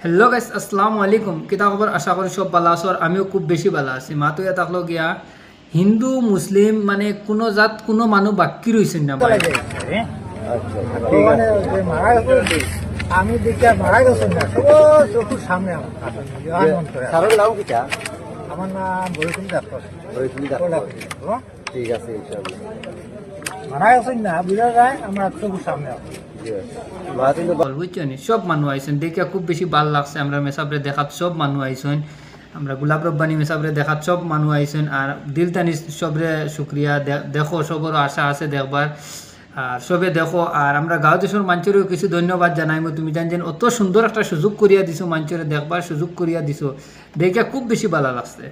Hello guys, আসসালামু আলাইকুম। কিতা খবর? আশা করি সব ভালো আছো আর আমিও খুব বেশি ভালো আছি। মাতো ইয়া থাকলো গিয়া হিন্দু মুসলিম মানে কোনো জাত কোনো মানুষ বাকি রইছেন না ভাই। আমি দেখি মারা গেছেন না চোখের সামনে আমার নাম কিটা? আমার নাম বরিশুল ডাক্তার। ঠিক আছে, মারা গেছেন না বুঝা যায় আমার চোখের সামনে। বুঝছেন সব মানুষ আইছেন দেখিয়া খুব বেশি ভাল লাগছে। আমরা মেসাবরে দেখাত সব মানুষ আইছেন, আমরা গোলাপ রব্বানি মেসাবরে দেখাত সব মানুষ আইছেন আর দিলতানি সবরে শুক্রিয়া। দেখো সবর আশা আছে দেখবার আর সবে দেখো। আর আমরা গাঁও দেশের মানুষেরও কিছু ধন্যবাদ জানাইমো। তুমি জানছেন অত সুন্দর একটা সুযোগ করিয়া দিছো, মানুষের দেখবার সুযোগ করিয়া দিছো, দেখিয়া খুব বেশি ভালো লাগছে।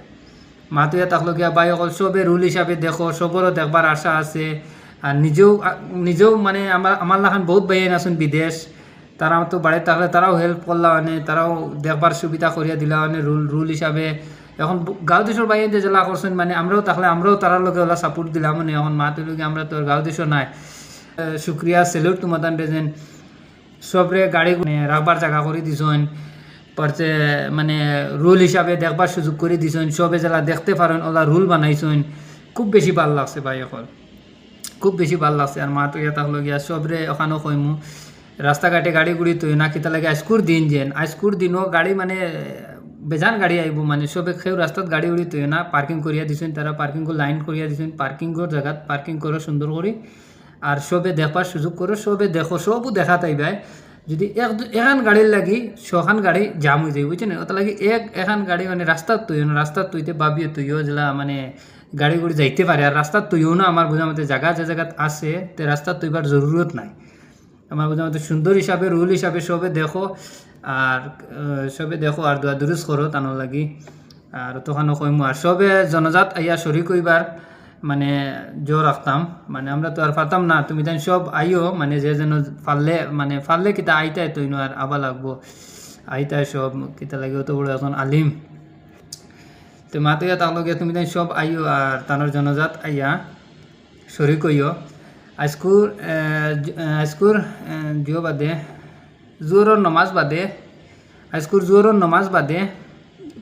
মাতুয়া থাকলো গিয়া বাই অকল সবে রুল হিসাবে দেখো, সবরও দেখবার আশা আছে। আর নিজেও মানে আমার লাখান বহুত বাইন আছেন বিদেশ, তারা তো বাড়িতে থাকলে তারাও হেল্প করলা মানে তারাও দেখবার সুবিধা করিয়া দিলা মানে রুল হিসাবে। এখন গাঁও দেশের বাইরে যে জেলা করছেন মানে আমরাও থাকলে আমরাও তারার লগে ওলা সাপোর্ট দিলাম মানে এখন মা তুলকে আমরা তো গাঁও দেশও নাই। শুক্রিয়া সেলুট তোমাদের যেন সবরে গাড়ি রাখবার জায়গা করে দিছেন, পরছে মানে রুল হিসাবে দেখবার সুযোগ করে দিছেন, সবে জেলা দেখতে পারেন ওলা রুল বানাইছেন। খুব বেশি ভাল লাগছে ভাই, এখন খুব বেশি ভাল লাগছে। আর মা তো ইয়া থাকলো গিয়া সবরে ওখানেও কইমু রাস্তাঘাটে গাড়ি গুড়ি তুই না কিতা লাগে আইস্কুর দিন যেন আইস্কুর দিনও গাড়ি মানে বেজান গাড়ি আইব মানে সবে সেও রাস্তাত গাড়ি উড়ি তুই না পার্কিং করিয়া দিছেন, তারা পার্কিং লাইন করিয়া দিছেন, পার্কিংর জায়গাত পার্কিং করো সুন্দর করে। আর সবে দেখবার সুযোগ করো, সবে দেখো সবও দেখা তাইবাই। যদি এখান গাড়ির লাগি ছখান গাড়ি জাম হয়ে যায় বুঝছেন, ওটা লাগি এখান গাড়ি মানে রাস্তার তুইও না, রাস্তার তুইতে ভাবিও তুইও যেলা মানে গাড়ি গুড়ি যাইতে পারে। আর রাস্তার তুইও না আমার বোঝা মতে জায়গা যে জায়গাত আছে তে রাস্তার তুইবার জরুরত নাই আমার বোঝা মতে। সুন্দর হিসাবে রুল হিসাবে সবে দেখো আর সবে দেখো আর দোয়া দুরুজ করো তানোর লাগি। আর তখনও কইমু আর সবে জনজাত আইয়া শরিক হইবার মানে জোর রাখতাম মানে আমরা তো আর পারতাম না। তুমি তাই সব আইও মানে যে যেন ফাললে কিতা আইতাই তৈন আর আবার লাগবো আইতাই সব কিতা লাগে অত বড় এখন আলিম তো মাতো ইয়া তাহলে গিয়ে তুমি তাই সব আইও আর তানোর জনজাত আইয়া শরিক হইও। আজকুর জিও বাদে জোরর নমাজ বাদে আজকুর জোরর নমাজ বাদে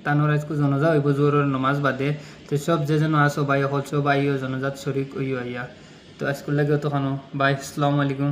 তানোর আজকু জনজা হইব জোরর নমাজ বাদে। তো সব যে যেন আসো বাই হল সব আইও জনজাত শরিক হইও আইয়া। তো আজকুর লাগে তো খানো বাই, আসসালামু আলাইকুম।